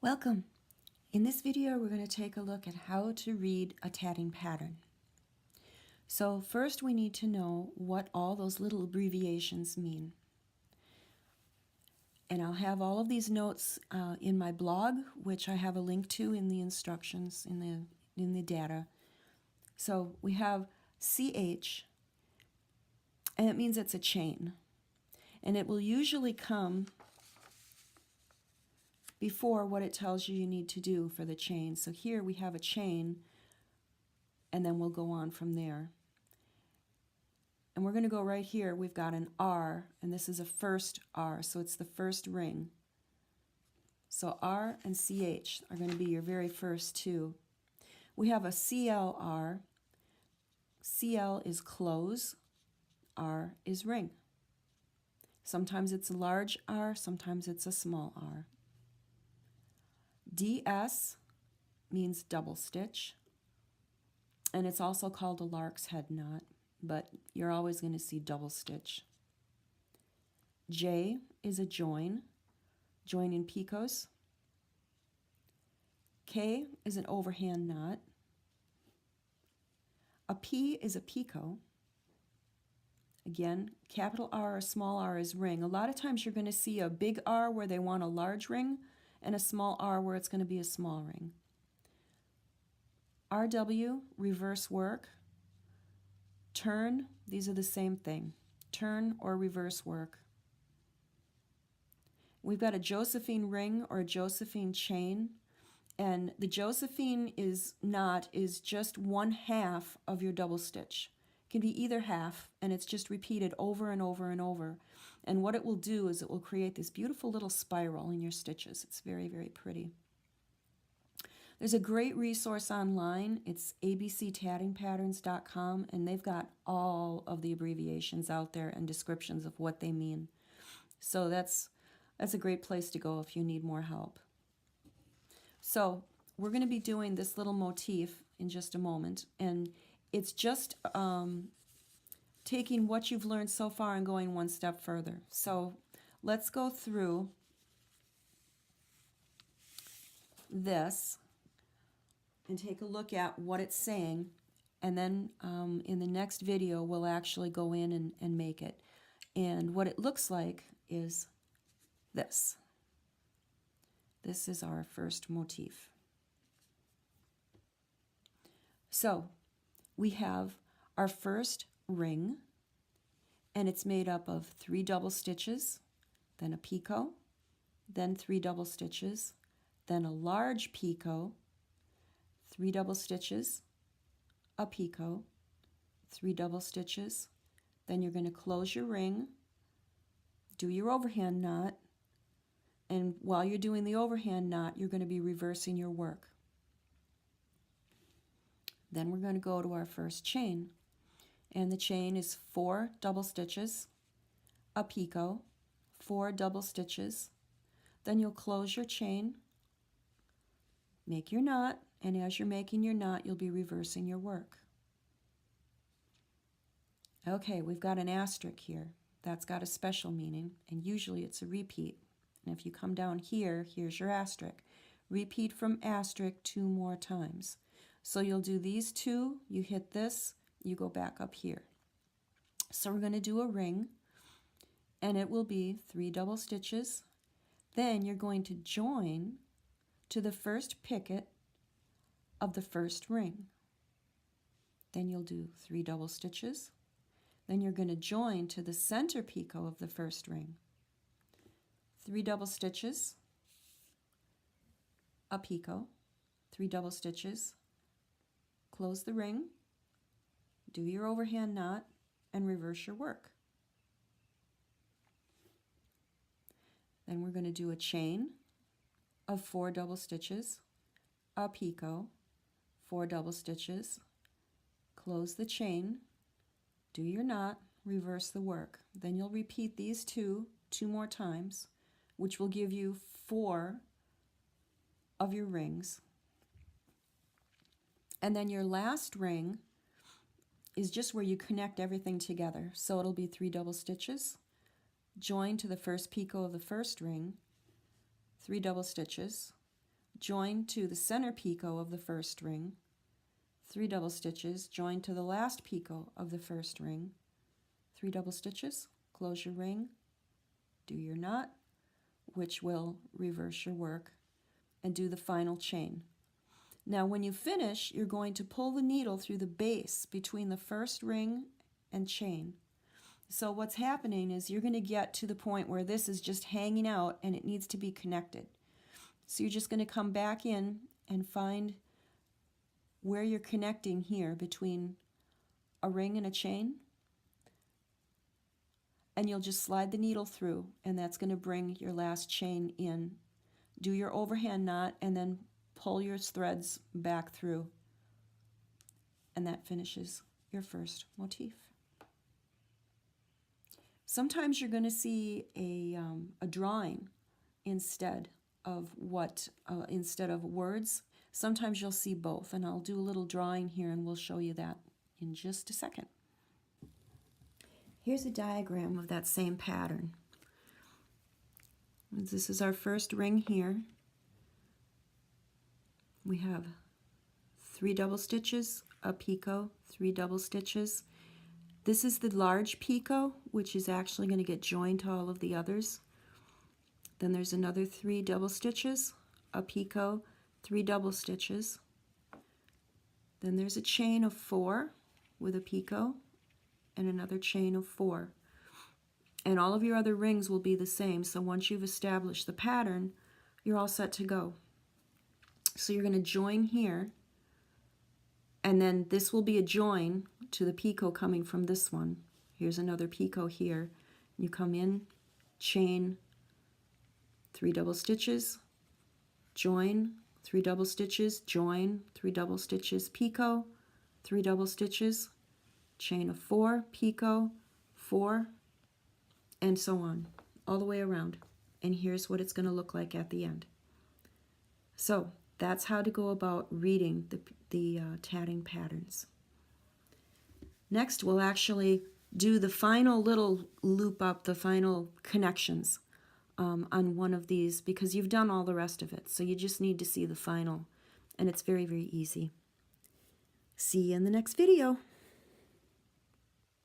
Welcome. In this video, we're going to take a look at how to read a tatting pattern. So first we need to know what all those little abbreviations mean. And I'll have all of these notes in my blog, which I have a link to in the instructions, in the data. So we have CH, and it means it's a chain. And it will usually come before what it tells you need to do for the chain. So here we have a chain, and then we'll go on from there. And we're going to go right here. We've got an R, and this is a first R, so it's the first ring. So R and CH are going to be your very first two. We have a CLR. CL is close, R is ring. Sometimes it's a large R, sometimes it's a small R. DS means double stitch, and it's also called a lark's head knot, but you're always going to see double stitch. J is a join in picots. K is an overhand knot. A P is a picot. Again, capital R or small r is ring. A lot of times you're going to see a big R where they want a large ring, and a small r where it's going to be a small ring. RW, reverse work. Turn, these are the same thing. Turn or reverse work. We've got a Josephine ring or a Josephine chain, and the Josephine knot is just 1/2 of your double stitch. It can be either half, and it's just repeated over and over and over. And what it will do is it will create this beautiful little spiral in your stitches. It's very, very pretty. There's a great resource online. It's abctattingpatterns.com, and they've got all of the abbreviations out there and descriptions of what they mean. So that's a great place to go if you need more help. So we're going to be doing this little motif in just a moment, and it's just taking what you've learned so far and going one step further. So let's go through this and take a look at what it's saying, and then in the next video we'll actually go in and make it. And what it looks like is this. This is our first motif. So we have our first ring, and it's made up of 3 double stitches, then a picot, then 3 double stitches, then a large picot, 3 double stitches, a picot, 3 double stitches, then you're going to close your ring, do your overhand knot, and while you're doing the overhand knot, you're going to be reversing your work. Then we're going to go to our first chain, and the chain is 4 double stitches, a picot, 4 double stitches, then you'll close your chain, make your knot, and as you're making your knot, you'll be reversing your work. Okay, we've got an asterisk here. That's got a special meaning, and usually it's a repeat. And if you come down here, here's your asterisk. Repeat from asterisk 2 more times. So you'll do these 2, you hit this, you go back up here. So we're going to do a ring, and it will be 3 double stitches. Then you're going to join to the first picket of the first ring. Then you'll do 3 double stitches. Then you're going to join to the center picot of the first ring. 3 double stitches, a picot, 3 double stitches, close the ring, do your overhand knot, and reverse your work. Then we're going to do a chain of 4 double stitches, a picot, 4 double stitches, close the chain, do your knot, reverse the work. Then you'll repeat these 2 more times, which will give you 4 of your rings. And then your last ring is just where you connect everything together. So it'll be 3 double stitches, join to the first picot of the first ring, 3 double stitches, join to the center picot of the first ring, 3 double stitches, join to the last picot of the first ring, 3 double stitches, close your ring, do your knot, which will reverse your work, and do the final chain. Now when you finish, you're going to pull the needle through the base between the first ring and chain. So what's happening is you're going to get to the point where this is just hanging out and it needs to be connected. So you're just going to come back in and find where you're connecting here between a ring and a chain, and you'll just slide the needle through, and that's going to bring your last chain in. Do your overhand knot and then pull your threads back through, and that finishes your first motif. Sometimes you're going to see a drawing instead of words. Sometimes you'll see both, and I'll do a little drawing here and we'll show you that in just a second. Here's a diagram of that same pattern. This is our first ring here. We have 3 double stitches, a picot, 3 double stitches. This is the large picot, which is actually going to get joined to all of the others. Then there's another 3 double stitches, a picot, 3 double stitches. Then there's a chain of 4 with a picot and another chain of 4. And all of your other rings will be the same, so once you've established the pattern, you're all set to go. So you're going to join here, and then this will be a join to the picot coming from this one. Here's another picot here. You come in, chain, 3 double stitches, join, 3 double stitches, join, 3 double stitches, picot, 3 double stitches, chain of 4, picot, 4, and so on, all the way around. And here's what it's going to look like at the end. So that's how to go about reading the tatting patterns. Next, we'll actually do the final little loop up, the final connections on one of these, because you've done all the rest of it. So you just need to see the final, and it's very, very easy. See you in the next video.